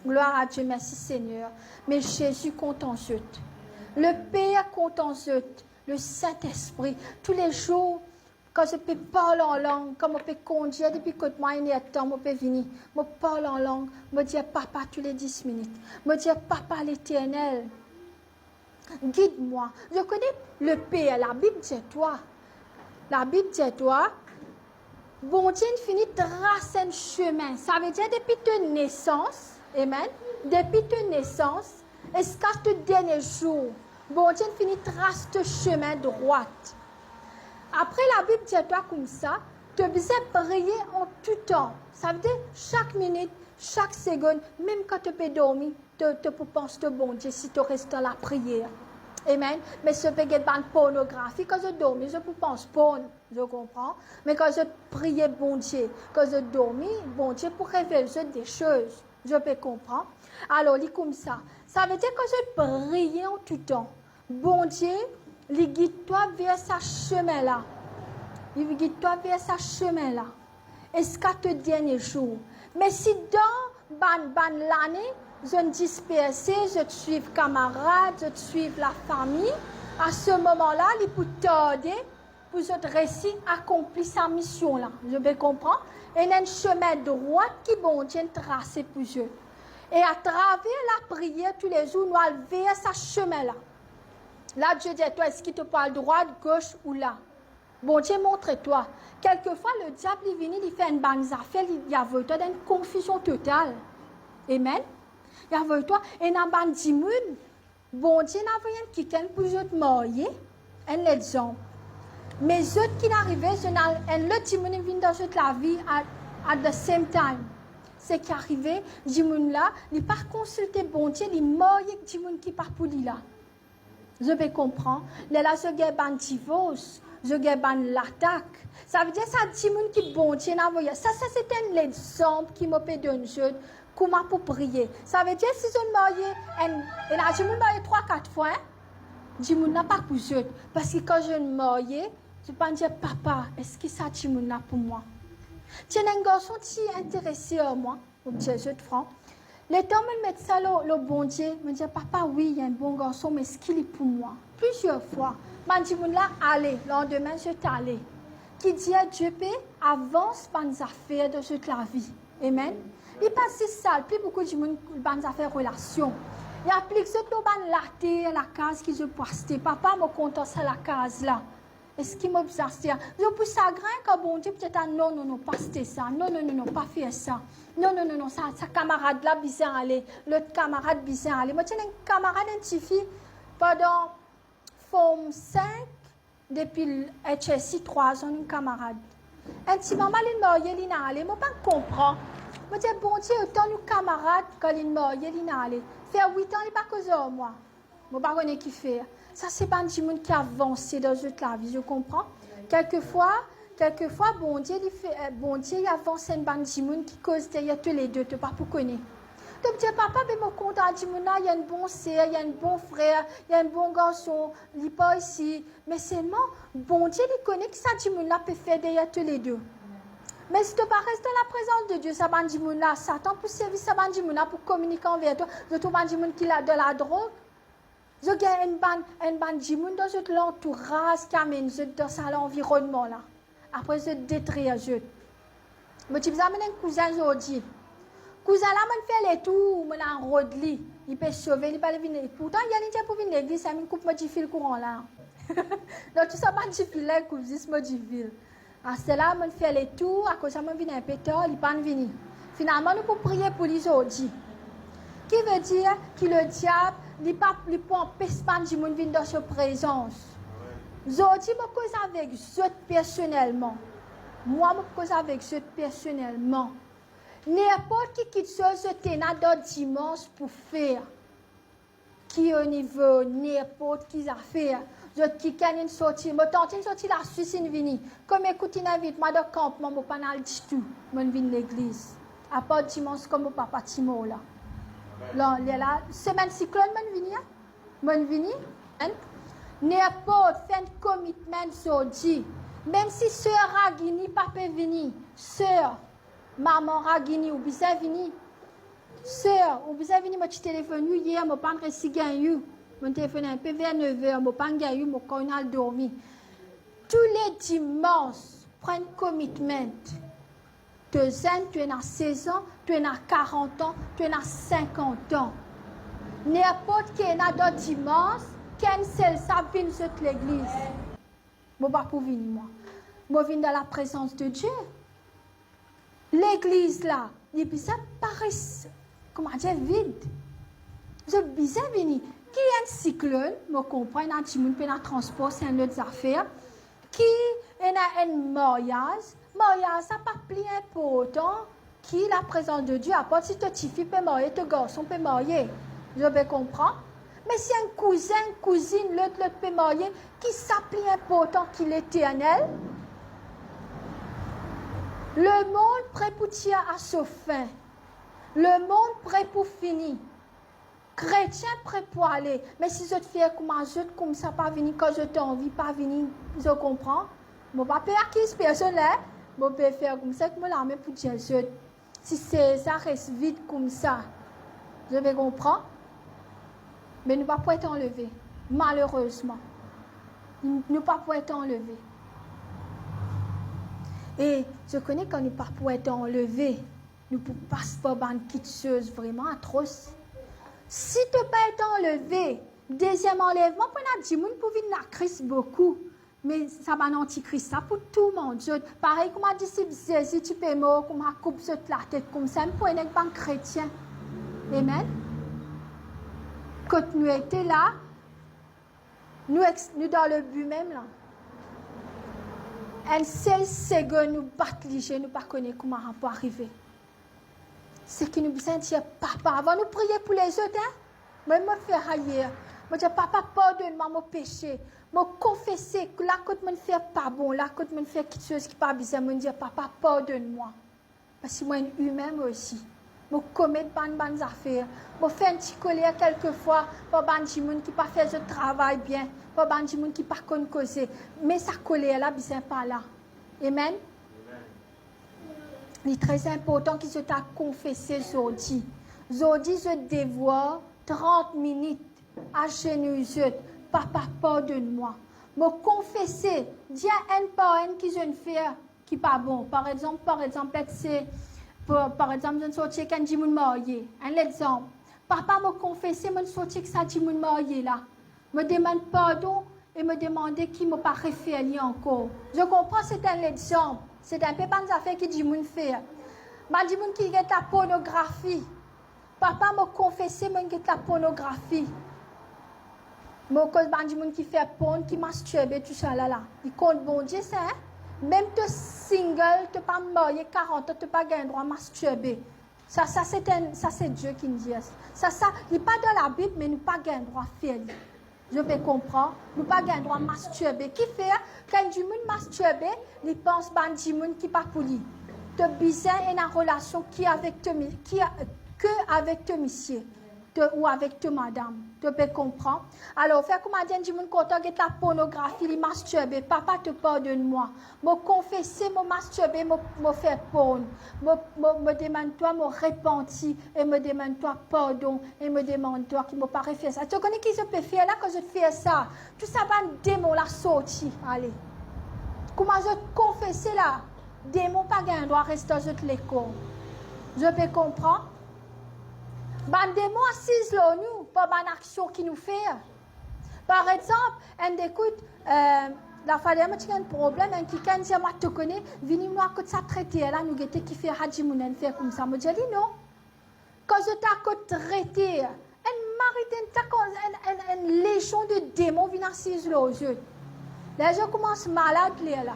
Gloire à Dieu, merci Seigneur. Mais Jésus compte en eux. Le Père compte en eux. Le Saint-Esprit. Tous les jours, quand je peux parler en langue, quand je peux conduire depuis que moi, il y a temps, je peux venir. Je parle en langue. Je dis papa tous les 10 minutes. Je dis papa l'Éternel. Guide-moi. Je connais le Père. La Bible dit toi. La Bible dit toi. Bon Dieu finit de tracer un chemin. Ça veut dire depuis ta naissance. Amen. Depuis ta naissance, jusqu'à ce dernier jour, bon Dieu finit de tracer ce chemin droit. Après la Bible dit toi comme ça, tu as besoin de prier en tout temps. Ça veut dire chaque minute, chaque seconde, même quand tu peux dormir, tu peux penser au bon Dieu si tu restes dans la prière. Amen. Mais ce peut être une pornographie. Quand je dors, je peux penser porn, je comprends. Mais quand je prie bon Dieu, quand je dors, bon Dieu pour révéler des choses, je peux comprendre. Alors, il comme ça. Ça veut dire que je prie en tout temps. Bon Dieu, il guide-toi vers ce chemin-là. Il guide-toi vers ce chemin-là. Jusqu'à te dernier jour. Mais si dans l'année, je me disperse, je te suis camarade, je te suis la famille, à ce moment-là, il peut t'aider pour que réussir à accomplir sa mission-là. Je vais comprendre. Et il y a un chemin droit qui bon Dieu tracé pour eux. Et à travers la prière tous les jours, nous allons vers ce chemin-là. Là, Dieu dit à toi, est-ce qu'il te parle droite, gauche ou là? Bon Dieu, montre-toi. Quelquefois, le diable, il vient, il fait une bonne affaire, il y a une confusion totale. Amen. Il y a toi, et dans une dimoun, bon Dieu, n'a rien quitté pour te marier, un exemple. Mais ceux qui n'arrivaient, un autre dimoun vient dans la vie at the same time. C'est qu'arrivé, dimoun là, il pas consulté bon Dieu, il marié dimoun qui part pour lui là. Je peux comprendre. Là, je gagne un divorce, je gagne l'attaque. Ça veut dire ça, dimoun qui bon Dieu n'a pas. Ça c'est un exemple qui m'a fait donner comment pour prier. Ça veut dire si je me marie, et là je me marie 3-4 fois, dimoun n'a pas pour eux. Parce que quand je me marie, je peux dire papa, est-ce que ça dimoun n'a pour moi? Tiens, un garçon qui est intéressé à moi, au petit jeu de franc. Le temps me mettre ça le bon Dieu, me dit papa oui, il y a un bon garçon, mais est-ce qu'il est pour moi? Plusieurs fois. Je dis là, allez, le lendemain je suis allé. Qui dit à Dieu avance par les affaires de toute la vie. Amen. Il passe si sale, plus beaucoup de monde dans les affaires relations. Il applique ce que la terre, la case qui se passe. Papa me content ça la case là. Est-ce qu'il m'a besoin de ça? Je peux s'aggraver quand bon Dieu peut-être non, pas ça. Non, pas faire ça. Non, ça camarade là bizarre aller. L'autre camarade bizarre aller. Moi, j'ai un camarade, un petit fille, pendant forme 5, depuis HSI 3 ans, une camarade. Un petit maman, il m'a dit, il n'a allé. Moi, pas comprendre. Moi, je dis, bon Dieu, autant nos camarades, quand il m'a dit, il n'a allé. Faire 8 ans, il n'est pas causé à moi. Moi, je ne sais pas qui fait. Ça, c'est pas un petit monde qui a avancé dans toute la vie, je comprends. Quelquefois, bon Dieu, il avance un petit monde qui cause derrière tous les deux, tu ne pas pour connaître. Donc, dis, papa, mais mon compte à il y a un bon sœur, il y a un bon frère, il y a un bon garçon, il n'est pas ici. Mais seulement, bon Dieu, il connaît que ça, Jimouna peut faire derrière tous les deux. Mais si tu ne restes dans la présence de Dieu, ça va Jimouna, Satan pour servir ça va Jimouna pour communiquer envers toi. Je trouve un Jimouna qui a de la drogue. Je gagne une bande Jimouna dans l'entourage qui amène dans cet environnement-là. Après, je détruis un jeu. Mais tu vas amener un cousin aujourd'hui. Cousin là, man fait les tours, man en rodli, il peut sauver, il peut venir. Pourtant, il y a des gens pour venir l'église, ça me coupe mon fil courant là. Donc tu sais pas du fil là, coupe juste mon fil. À cela, man fait les tours, à cause ça man vient un peu tard, il pas venir. Finalement, nous pouvons prier pour les aujourd'hui. Qui veut dire que le diable, il peut empêcher pas de venir dans sa présence. Aujourd'hui, je cause avec eux personnellement. Moi, je cause avec eux personnellement. N'importe qui quitte ce ténat d'autres dimanche pour faire. Qui au niveau, n'importe qui a fait. Je qui gagne sortie. Je tente une sortie la Suisse une vini. Comme écoute une invite, moi de campement, je ne pas du tout. Je viens l'église. À part dimanche, comme mon papa Timo là. Là, semaine cyclone, je vini. N'importe, fait un commitment sorti. Même si sœur Ragini, papa vini. Sœur. Maman Ragini ou bisa vini. Sœur, vous avez venu me téléphoner hier, je n'ai pas réussi à gagner. Mon téléphone un peu vers 9h, je n'ai pas gagné, je n'ai pas dormi. Tous les dimanches, prends commitment. Tu es 16 ans, tu es 40 ans, tu es 50 ans. N'importe quel autre dimanche, cancel ça, viens sur l'église. Je ne vais pas pour venir, moi. Je viens dans la présence de Dieu. L'église là, et puis ça paraît, comment dire, vide. C'est bizarre venir. Qui est un cyclone, je comprends, un petit monde, un transport, c'est une autre affaire. Qui est un mariage, ça n'a pas plus important. Qui la présence de Dieu apporte si ta fille peut marier, ton garçon peut marier. Je vais comprendre. Mais si un cousin, cousine, l'autre peut marier, qui s'appelle important qu'il est éternel? Le monde prêt pour tirer à sa fin. Le monde prêt pour finir. Chrétien prêt pour aller. Mais si je te fais comme ça, pas venir, quand je t'ai envie, pas venir, je comprends. Je ne vais pas faire qui cette personne-là. Je vais faire comme ça, que je l'armée pour dire je. Si ça reste vide comme ça, je vais comprendre. Mais nous ne pouvons pas être enlevés. Malheureusement. Nous ne pouvons pas être enlevés. Et je connais quand nous ne pouvons pas être enlevés, nous ne pouvons pas faire une chose vraiment atroce. Si tu ne peux pas être enlevé, deuxième enlèvement, pour nous dire, nous pouvons vivre la crise beaucoup. Mais ça va l'antichrist, ça pour tout le monde. Pareil comme un disciple Jésus, tu peux mort, comme un coupe sur la tête, comme ça, pour être un chrétien. Amen. Quand nous étions là, nous dans le but même, là. Un seul seconde, nous battons les jeux, nous ne connaissons pas comment on peut arriver. C'est que nous besoin de dire, papa, avant nous prier pour les autres, hein? Moi, je me fais ailleurs. Je dis, papa, pardonne-moi mon péché. Je confesser que là, quand je ne fais pas bon, là, quand je ne fais quelque chose qui n'est pas bizarre, je dis, papa, pardonne-moi. Parce que moi, je suis humain aussi. Je commets de bonnes affaires. Je fais un petit colère quelquefois pour des gens qui ne pas fait ce travail bien, pour des gens qui ne pas causer. Mais sa colère là, c'est pas là. Amen. Il est très important qu'il se t'a confessé aujourd'hui. Aujourd'hui, je dévoile 30 minutes à genoux. Papa, pardonne-moi. Me confesser, dire un par un qui je ne fais qui n'est pas bon. Par exemple, c'est par exemple, je ne sortis qu'un dimoun marié. Un exemple. Papa me confessé, je ne sortis que ça dimoun marié là. Me demande pardon et me demander qui ne m'a pas référé encore. Je comprends, c'est un exemple. C'est un peu pas une affaire qui dimoun fait. Mais dimoun qui est la pornographie. Papa me confessé, je suis la pornographie. Mais cause des gens qui fait porn, qui masturbe, tout ça là. Il compte bon Dieu, ça, hein? Même te single, tu pas marié 40 ans, tu pas gagné droit à masturber. Ça c'est Dieu qui nous dit. Ça, il n'est pas dans la Bible, mais nous pas gagné droit à faire. Je vais comprendre. Nous pas gagné droit à masturber. Qui fait, quand du monde masturbe, il pense que du monde qui pas pour lui. Tu as besoin d'une relation que avec ton monsieur. Ou avec ta madame, tu peux comprendre. Alors, faire comme un dit, mon content de la pornographie, il masturbe. Papa, te pardonne-moi. Me confesser, me masturber, me faire porn. Me demande-toi, me repentir et me demande-toi pardon et me demande-toi qui me paraît faire ça. Tu connais qui je peux faire là quand je fais ça? Tout ça va un démon la sortie. Allez. Comment je te confesser là? Démon pas gain doit rester dans l'école. Je peux comprendre. Ban démon assise là nous, pas ban action qui nous fait. Par exemple, on écoute la femme a un problème, un qui quand dit moi te connais, venez moi que ça traiter là nous gete qui fait haji mounen faire comme ça. Moi je dis non. Quand je t'ai traité, une légion de démons viennent assise là aux yeux. Là je commence malade là.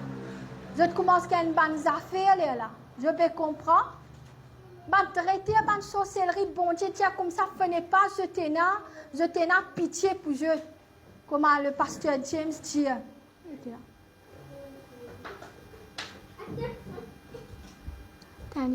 Je commence à une bonne affaire là. Je peux comprendre. Traiter une sorcellerie, bon Dieu, tiens, comme ça, venez pas, je t'ai pitié pour je. Comment le pasteur James dit. T'as